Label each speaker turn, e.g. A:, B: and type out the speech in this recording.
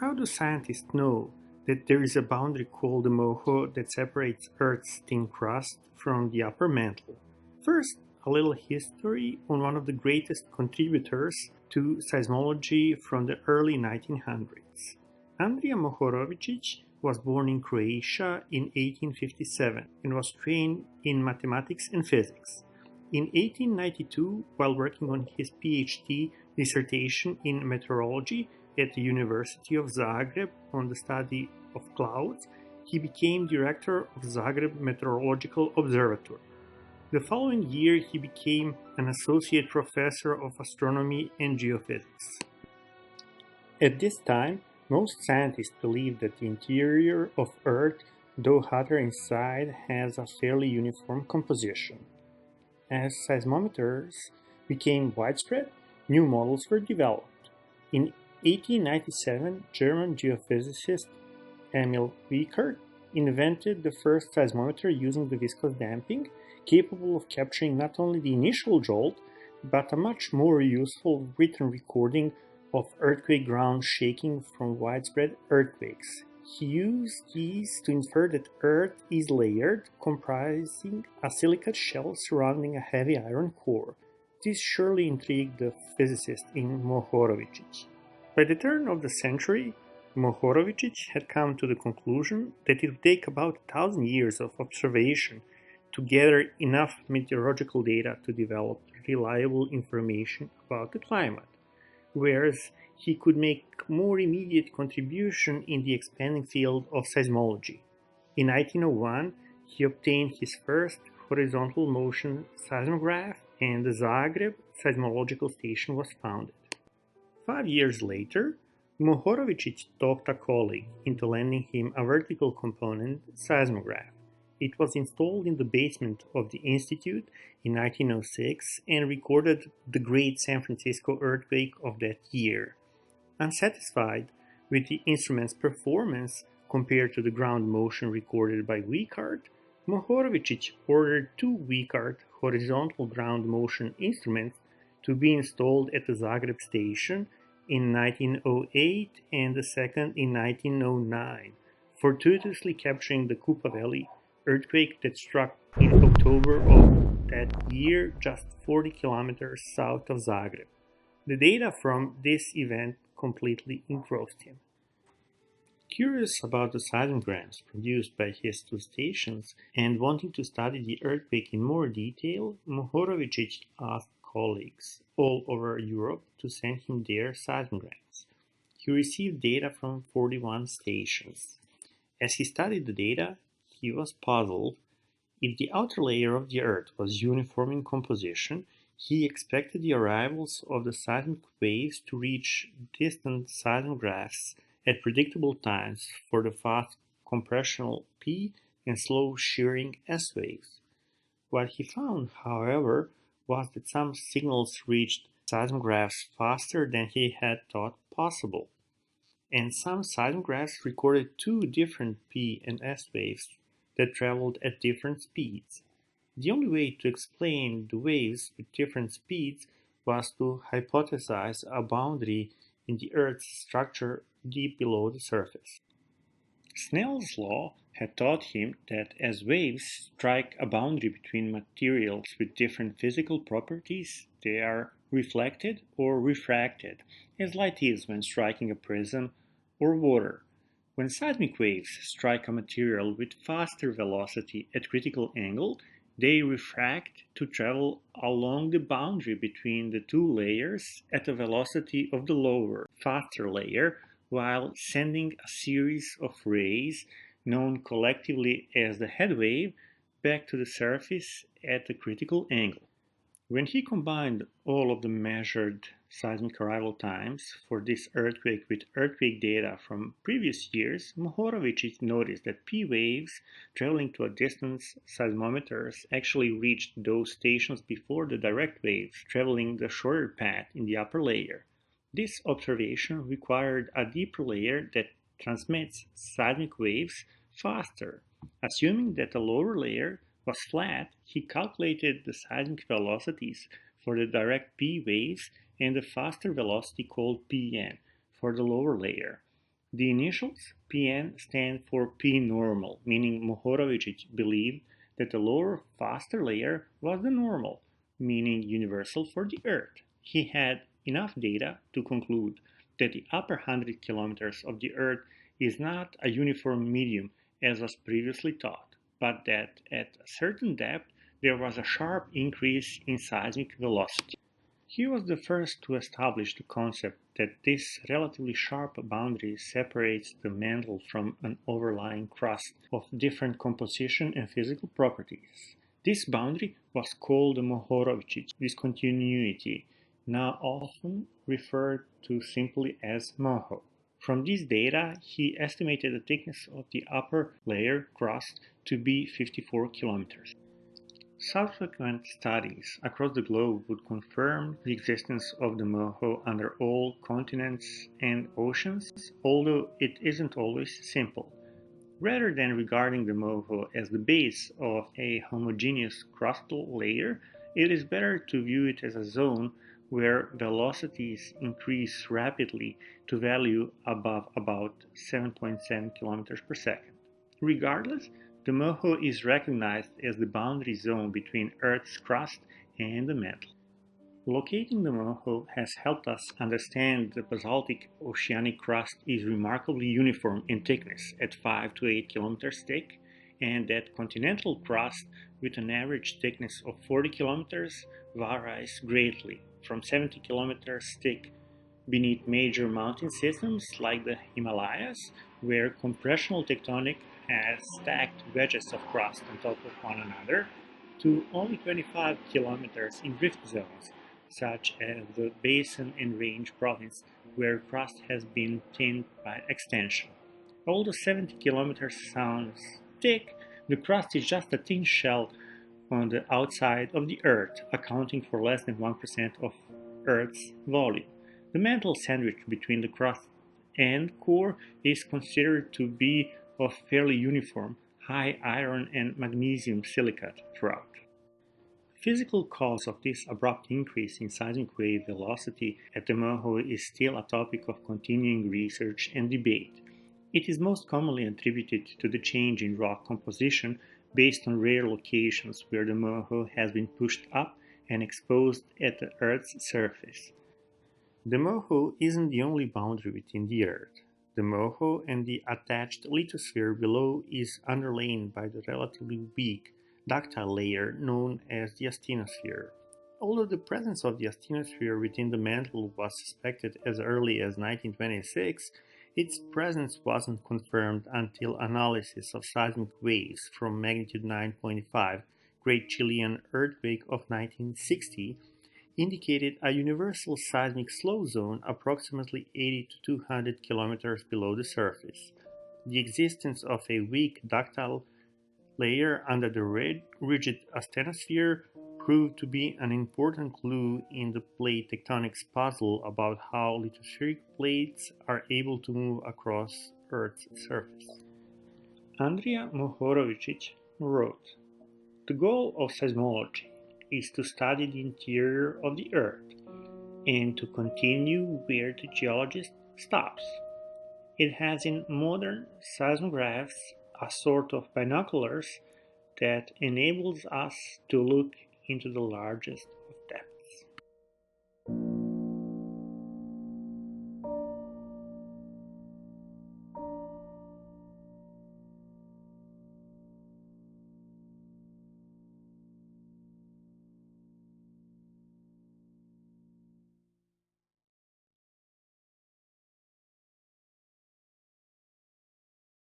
A: How do scientists know that there is a boundary called the Moho that separates Earth's thin crust from the upper mantle? First, a little history on one of the greatest contributors to seismology from the early 1900s. Andrija Mohorovičić was born in Croatia in 1857 and was trained in mathematics and physics. In 1892, while working on his PhD dissertation in meteorology at the University of Zagreb on the study of clouds, he became director of Zagreb Meteorological Observatory. The following year, he became an associate professor of astronomy and geophysics. At this time, most scientists believe that the interior of Earth, though hotter inside, has a fairly uniform composition. As seismometers became widespread, new models were developed. In 1897, German geophysicist Emil Wiechert invented the first seismometer using the viscous damping, capable of capturing not only the initial jolt, but a much more useful written recording of earthquake ground shaking from widespread earthquakes. He used these to infer that Earth is layered, comprising a silicate shell surrounding a heavy iron core. This surely intrigued the physicist in Mohorovičić. By the turn of the century, Mohorovičić had come to the conclusion that it would take about 1,000 years of observation to gather enough meteorological data to develop reliable information about the climate, whereas he could make more immediate contribution in the expanding field of seismology. In 1901, he obtained his first horizontal motion seismograph, and the Zagreb Seismological Station was founded. 5 years later, Mohorovičić talked a colleague into lending him a vertical component seismograph. It was installed in the basement of the Institute in 1906 and recorded the great San Francisco earthquake of that year. Unsatisfied with the instrument's performance compared to the ground motion recorded by Wiechert, Mohorovičić ordered 2 Wiechert horizontal ground motion instruments to be installed at the Zagreb station in 1908 and the second in 1909, fortuitously capturing the Kupa Valley earthquake that struck in October of that year just 40 kilometers south of Zagreb. The data from this event completely engrossed him. Curious about the seismograms produced by his 2 stations and wanting to study the earthquake in more detail, Mohorovičić asked colleagues all over Europe to send him their seismograms. He received data from 41 stations. As he studied the data, he was puzzled. If the outer layer of the Earth was uniform in composition, he expected the arrivals of the seismic waves to reach distant seismographs at predictable times for the fast compressional P and slow shearing S waves. What he found, however, was that some signals reached seismographs faster than he had thought possible, and some seismographs recorded 2 different P and S waves that traveled at different speeds. The only way to explain the waves with different speeds was to hypothesize a boundary in the Earth's structure deep below the surface. Snell's law had taught him that as waves strike a boundary between materials with different physical properties, they are reflected or refracted, as light is when striking a prism or water. When seismic waves strike a material with faster velocity at critical angle, they refract to travel along the boundary between the 2 layers at the velocity of the lower, faster layer, while sending a series of rays, known collectively as the head wave, back to the surface at a critical angle. When he combined all of the measured seismic arrival times for this earthquake with earthquake data from previous years, Mohorovičić noticed that P waves traveling to a distance seismometers actually reached those stations before the direct waves traveling the shorter path in the upper layer. This observation required a deeper layer that transmits seismic waves faster. Assuming that the lower layer was flat, he calculated the seismic velocities for the direct P waves and the faster velocity called Pn for the lower layer. The initials Pn stand for P-normal, meaning Mohorovičić believed that the lower, faster layer was the normal, meaning universal for the Earth. He had enough data to conclude that the upper 100 kilometers of the Earth is not a uniform medium as was previously thought, but that at a certain depth there was a sharp increase in seismic velocity. He was the first to establish the concept that this relatively sharp boundary separates the mantle from an overlying crust of different composition and physical properties. This boundary was called the Mohorovičić discontinuity, now often referred to simply as Moho. From this data, he estimated the thickness of the upper layer crust to be 54 kilometers. Subsequent studies across the globe would confirm the existence of the Moho under all continents and oceans, although it isn't always simple. Rather than regarding the Moho as the base of a homogeneous crustal layer, it is better to view it as a zone where velocities increase rapidly to value above about 7.7 kilometers per second. Regardless, the Moho is recognized as the boundary zone between Earth's crust and the mantle. Locating the Moho has helped us understand the basaltic oceanic crust is remarkably uniform in thickness at 5 to 8 kilometers thick, and that continental crust with an average thickness of 40 kilometers varies greatly, from 70 kilometers thick beneath major mountain systems like the Himalayas, where compressional tectonic has stacked wedges of crust on top of one another, to only 25 kilometers in drift zones, such as the Basin and Range province, where crust has been thinned by extension. Although 70 kilometers sounds thick, the crust is just a thin shell on the outside of the Earth, accounting for less than 1% of Earth's volume. The mantle sandwich between the crust and core is considered to be of fairly uniform, high iron and magnesium silicate throughout. Physical cause of this abrupt increase in seismic wave velocity at the Moho is still a topic of continuing research and debate. It is most commonly attributed to the change in rock composition based on rare locations where the Moho has been pushed up and exposed at the Earth's surface. The Moho isn't the only boundary within the Earth. The Moho and the attached lithosphere below is underlain by the relatively weak ductile layer known as the asthenosphere. Although the presence of the asthenosphere within the mantle was suspected as early as 1926, its presence wasn't confirmed until analysis of seismic waves from magnitude 9.5 Great Chilean Earthquake of 1960 indicated a universal seismic slow zone approximately 80 to 200 kilometers below the surface. The existence of a weak ductile layer under the rigid asthenosphere proved to be an important clue in the plate tectonics puzzle about how lithospheric plates are able to move across Earth's surface. Andrea Mohorovičić wrote, "The goal of seismology is to study the interior of the Earth and to continue where the geologist stops. It has in modern seismographs a sort of binoculars that enables us to look into the largest